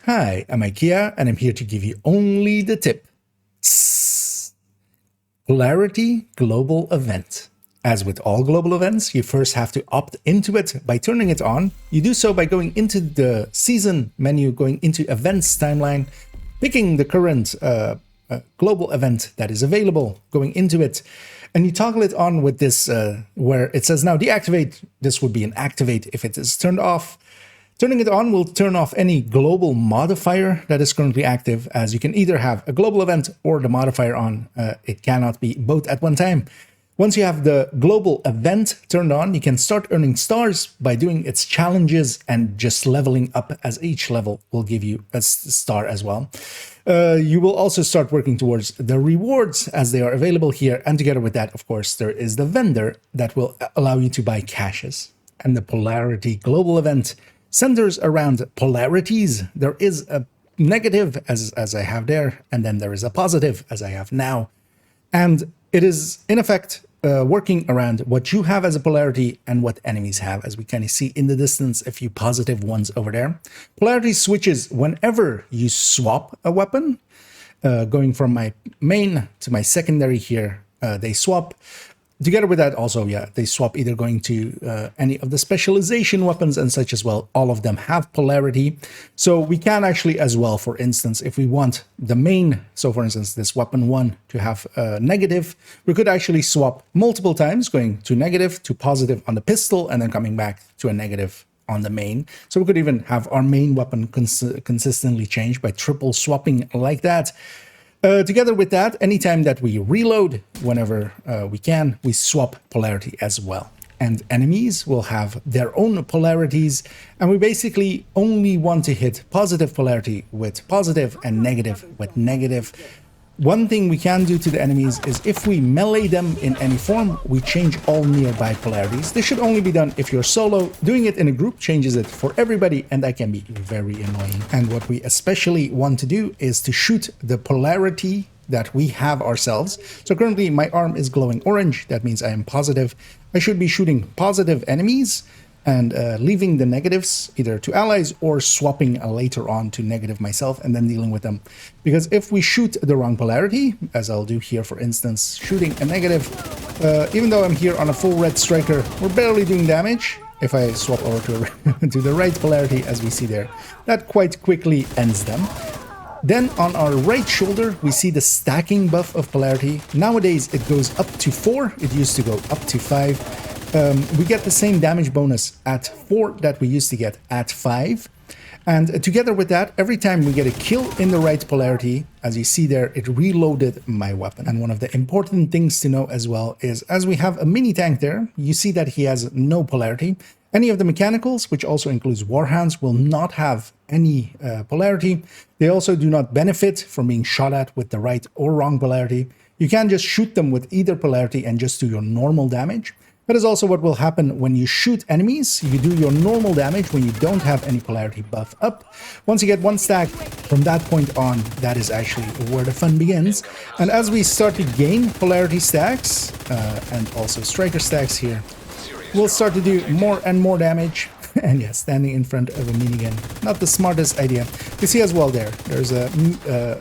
Hi, I'm IKEA, and I'm here to give you only the tip. Polarity Global Event. As with all global events, you first have to opt into it by turning it on. You do so by going into the season menu, going into events timeline, picking the current global event that is available, going into it, and you toggle it on with this where it says now deactivate. This would be an activate if it is turned off. Turning it on will turn off any global modifier that is currently active, as you can either have a global event or the modifier on. It cannot be both at one time. Once you have the global event turned on, you can start earning stars by doing its challenges and just leveling up, as each level will give you a star as well. You will also start working towards the rewards as they are available here. And together with that, of course, there is the vendor that will allow you to buy caches. And the Polarity Global Event centers around polarities. There is a negative, as I have there, and then there is a positive, as I have now. And it is, in effect, working around what you have as a polarity and what enemies have, as we kind of see in the distance a few positive ones over there. Polarity switches whenever you swap a weapon. Going from my main to my secondary here, they swap. Together with that also, yeah, they swap either going to any of the specialization weapons and such as well. All of them have polarity. So we can actually as well, for instance, if we want the main, so for instance, this weapon 1 to have negative, we could actually swap multiple times, going to negative to positive on the pistol and then coming back to a negative on the main. So we could even have our main weapon consistently change by triple swapping like that. Together with that, anytime that we reload, whenever we can, we swap polarity as well. And enemies will have their own polarities, and we basically only want to hit positive polarity with positive and negative with negative. One thing we can do to the enemies is if we melee them in any form, we change all nearby polarities. This should only be done if you're solo. Doing it in a group changes it for everybody, and that can be very annoying. And what we especially want to do is to shoot the polarity that we have ourselves. So currently my arm is glowing orange. That means I am positive. I should be shooting positive enemies and leaving the negatives either to allies or swapping later on to negative myself and then dealing with them. Because if we shoot the wrong polarity, as I'll do here, for instance, shooting a negative, even though I'm here on a full red striker, we're barely doing damage. If I swap over to the right polarity, as we see there, that quite quickly ends them. Then on our right shoulder, we see the stacking buff of polarity. Nowadays, it goes up to 4. It used to go up to 5. We get the same damage bonus at 4 that we used to get at 5. And together with that, every time we get a kill in the right polarity, as you see there, it reloaded my weapon. And one of the important things to know as well is, as we have a mini tank there, you see that he has no polarity. Any of the mechanicals, which also includes warhounds, will not have any polarity. They also do not benefit from being shot at with the right or wrong polarity. You can just shoot them with either polarity and just do your normal damage. That is also what will happen when you shoot enemies. You do your normal damage when you don't have any polarity buff up. Once you get one stack, from that point on, that is actually where the fun begins. And as we start to gain polarity stacks, and also striker stacks here, we'll start to do more and more damage. And yeah, standing in front of a minigun, not the smartest idea. You see as well there's a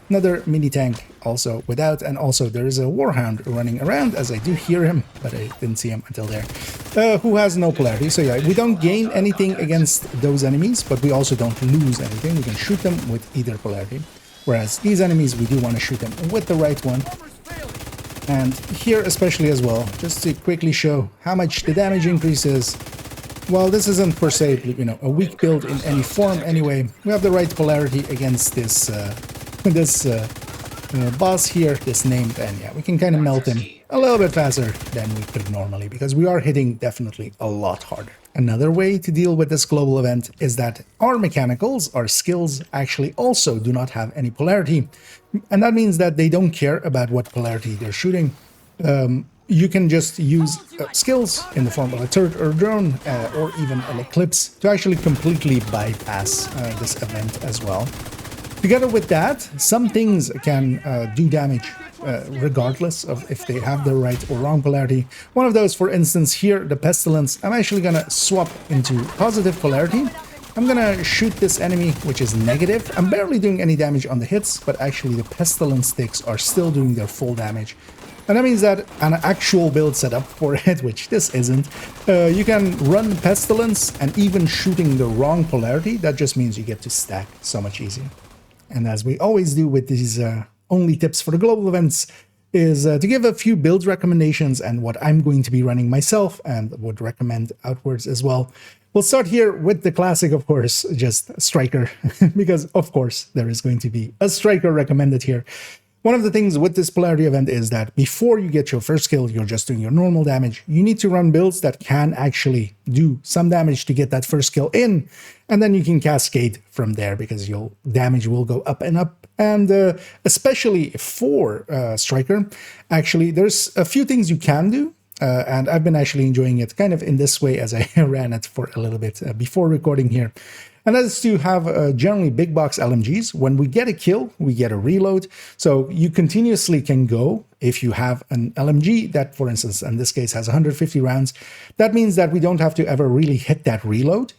another mini tank also without, and also there is a warhound running around, as I do hear him, but I didn't see him until there, who has no polarity. So yeah, we don't gain anything against those enemies, but we also don't lose anything. We can shoot them with either polarity, whereas these enemies, we do want to shoot them with the right one. And here especially as well, just to quickly show how much the damage increases. Well, this isn't per se, you know, a weak build in any form anyway. We have the right polarity against this boss here, this named, and yeah, we can kind of melt him a little bit faster than we could normally, because we are hitting definitely a lot harder. Another way to deal with this global event is that our mechanicals, our skills, actually also do not have any polarity. And that means that they don't care about what polarity they're shooting. You can just use skills in the form of a turret or a drone, or even an eclipse, to actually completely bypass this event as well. Together with that, some things can do damage regardless of if they have the right or wrong polarity. One of those, for instance, here, the Pestilence, I'm actually going to swap into positive polarity I'm gonna shoot this enemy, which is negative. I'm barely doing any damage on the hits, but actually the pestilence sticks are still doing their full damage. And that means that an actual build setup for it, which this isn't, you can run pestilence and even shooting the wrong polarity. That just means you get to stack so much easier. And as we always do with these only tips for the global events, is to give a few build recommendations and what I'm going to be running myself and would recommend outwards as well. We'll start here with the classic, of course, just Striker, because of course there is going to be a Striker recommended here. One of the things with this Polarity event is that before you get your first kill, you're just doing your normal damage. You need to run builds that can actually do some damage to get that first kill in, and then you can cascade from there because your damage will go up and up. And especially for Striker, actually, there's a few things you can do. And I've been actually enjoying it kind of in this way as I ran it for a little bit before recording here. And that is to have generally big box LMGs. When we get a kill, we get a reload. So you continuously can go if you have an LMG that, for instance, in this case has 150 rounds. That means that we don't have to ever really hit that reload.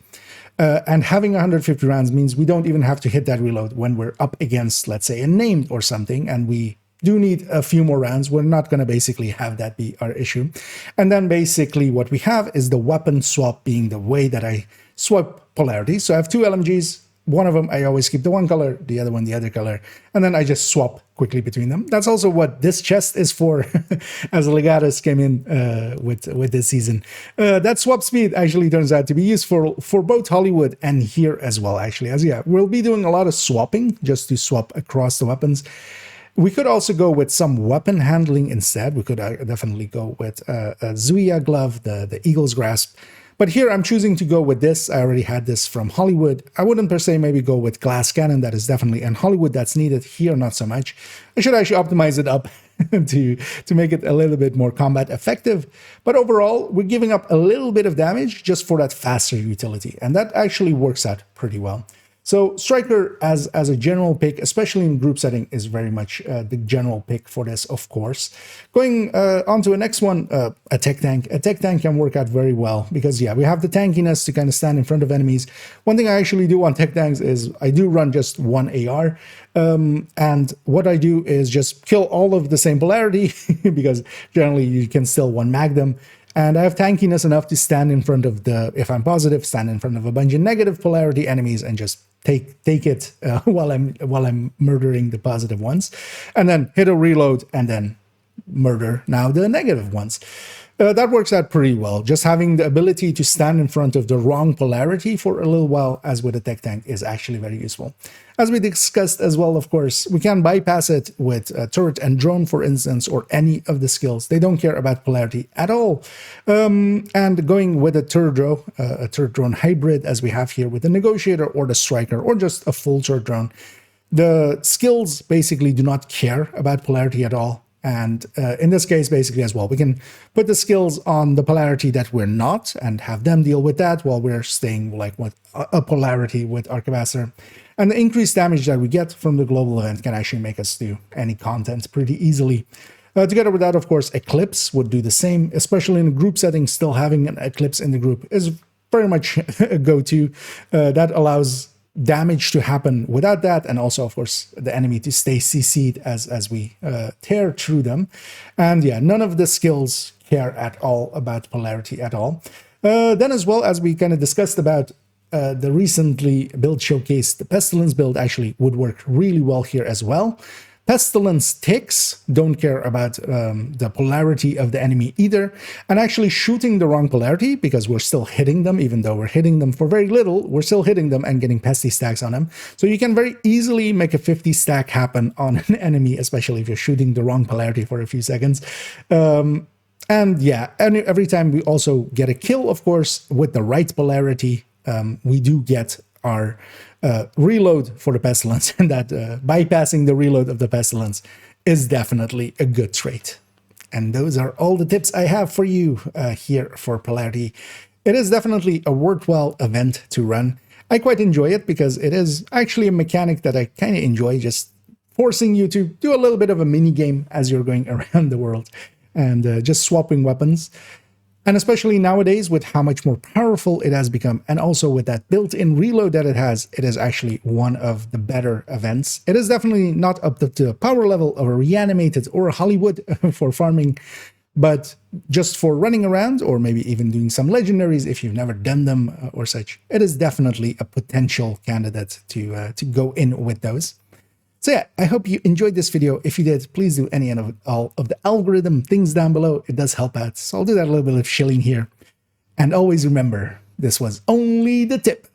And having 150 rounds means we don't even have to hit that reload when we're up against, let's say, a named or something, and we do need a few more rounds. We're not going to basically have that be our issue. And then basically what we have is the weapon swap being the way that I swap polarity. So I have two LMGs. One of them, I always keep the one color, the other one, the other color. And then I just swap quickly between them. That's also what this chest is for, as Legatus came in with this season. That swap speed actually turns out to be useful for both Hollywood and here as well, actually. As yeah, we'll be doing a lot of swapping just to swap across the weapons. We could also go with some weapon handling instead. We could definitely go with a Zuia glove, the Eagle's Grasp. But here I'm choosing to go with this. I already had this from Hollywood. I wouldn't per se maybe go with Glass Cannon. That is definitely in Hollywood that's needed. Here, not so much. I should actually optimize it up to make it a little bit more combat effective. But overall, we're giving up a little bit of damage just for that faster utility. And that actually works out pretty well. So Striker as a general pick, especially in group setting, is very much the general pick for this, of course. Going on to the next one, a tech tank. A tech tank can work out very well because, yeah, we have the tankiness to kind of stand in front of enemies. One thing I actually do on tech tanks is I do run just one AR. And what I do is just kill all of the same polarity because generally you can still one mag them. And I have tankiness enough to stand in front of the, if I'm positive, stand in front of a bunch of negative polarity enemies and just take it while I'm murdering the positive ones, and then hit a reload and then murder now the negative ones. That works out pretty well. Just having the ability to stand in front of the wrong polarity for a little while, as with a tech tank, is actually very useful. As we discussed as well, of course, we can bypass it with turret and drone, for instance, or any of the skills. They don't care about polarity at all. And going with a turret drone hybrid, as we have here with the negotiator or the striker, or just a full turret drone, the skills basically do not care about polarity at all. And in this case, basically as well, we can put the skills on the polarity that we're not and have them deal with that while we're staying like with a polarity with Arquebuster. And the increased damage that we get from the global event can actually make us do any content pretty easily. Together with that, of course, Eclipse would do the same, especially in a group setting. Still having an Eclipse in the group is very much a go-to. That allows damage to happen without that, and also of course the enemy to stay CC'd as we tear through them. And yeah, none of the skills care at all about polarity at all. Then as well, as we kind of discussed about the recently build showcase, the Pestilence build actually would work really well here as well. Pestilence ticks don't care about the polarity of the enemy either, and actually shooting the wrong polarity, because we're still hitting them, even though we're hitting them for very little, we're still hitting them and getting pesty stacks on them. So you can very easily make a 50 stack happen on an enemy, especially if you're shooting the wrong polarity for a few seconds. And yeah, every time we also get a kill, of course, with the right polarity, we do get our reload for the Pestilence, and that bypassing the reload of the Pestilence is definitely a good trait. And those are all the tips I have for you here for Polarity. It is definitely a worthwhile event to run. I quite enjoy it because it is actually a mechanic that I kind of enjoy, just forcing you to do a little bit of a mini game as you're going around the world and just swapping weapons. And especially nowadays with how much more powerful it has become, and also with that built-in reload that it is actually one of the better events. It is definitely not up to the power level of a Reanimated or a Hollywood for farming, but just for running around, or maybe even doing some legendaries if you've never done them or such, it is definitely a potential candidate to go in with those. So yeah, I hope you enjoyed this video. If you did, please do any and all of the algorithm things down below. It does help out. So I'll do that a little bit of shilling here. And always remember, this was only the tip.